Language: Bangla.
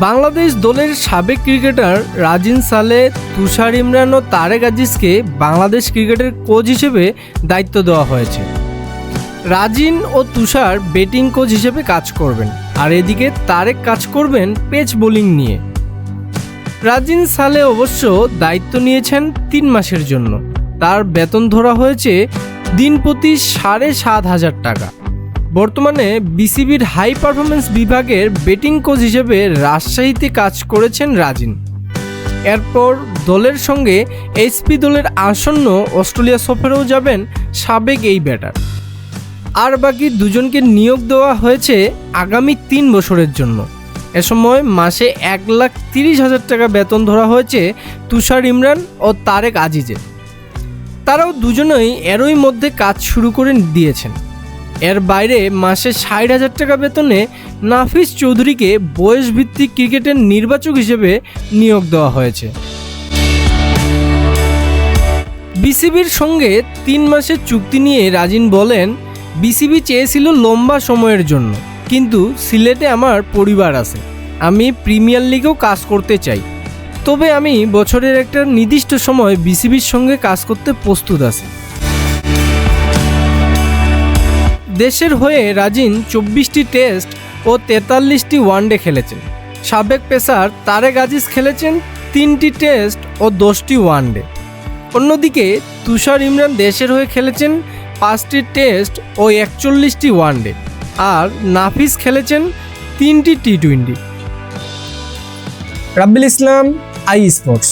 বাংলাদেশ দলের সাবেক ক্রিকেটার রাজিন সালে, তুষার ইমরান ও তারেক আজিজকে বাংলাদেশ ক্রিকেটের কোচ হিসেবে দায়িত্ব দেওয়া হয়েছে। রাজিন ও তুষার ব্যাটিং কোচ হিসেবে কাজ করবেন, আর এদিকে তারেক কাজ করবেন পেস বোলিং নিয়ে। রাজিন সালে অবশ্য দায়িত্ব নিয়েছেন 3 মাসের জন্য। তার বেতন ধরা হয়েছে দিন প্রতি 7,500 টাকা। বর্তমানে বিসিবির হাই পারফরমেন্স বিভাগের ব্যাটিং কোচ হিসেবে রাজশাহীতে কাজ করেছেন রাজিন। এরপর দলের সঙ্গে এইচপি দলের আসন্ন অস্ট্রেলিয়া সফরেও যাবেন সাবেক এই ব্যাটার। আর বাকি দুজনকে নিয়োগ দেওয়া হয়েছে আগামী 3 বছরের জন্য। এ সময় মাসে 1,30,000 টাকা বেতন ধরা হয়েছে তুষার ইমরান ও তারেক আজিজের। তারাও দুজনেই এরই মধ্যে কাজ শুরু করে দিয়েছেন। এর বাইরে মাসে 60,000 টাকা বেতনে নাফিস চৌধুরীকে বয়সভিত্তিক ক্রিকেটের নির্বাচক হিসেবে নিয়োগ দেওয়া হয়েছে। বিসিবির সঙ্গে 3 মাসের চুক্তি নিয়ে রাজিন বলেন, বিসিবি চেয়েছিল লম্বা সময়ের জন্য, কিন্তু সিলেটে আমার পরিবার আছে, আমি প্রিমিয়ার লিগেও কাজ করতে চাই। তবে আমি বছরের একটা নির্দিষ্ট সময় বিসিবির সঙ্গে কাজ করতে প্রস্তুত আছি। দেশের হয়ে রাজিন 24টি টেস্ট ও 43টি ওয়ানডে খেলেছেন। সাবেক পেসার তারেক আজিজ খেলেছেন 3টি টেস্ট ও 10টি ওয়ানডে। অন্যদিকে তুষার ইমরান দেশের হয়ে খেলেছেন 5টি টেস্ট ও 41টি ওয়ানডে, আর নাফিস খেলেছেন 3টি টি-20। রাব্বিল ইসলাম, আই স্পোর্টস।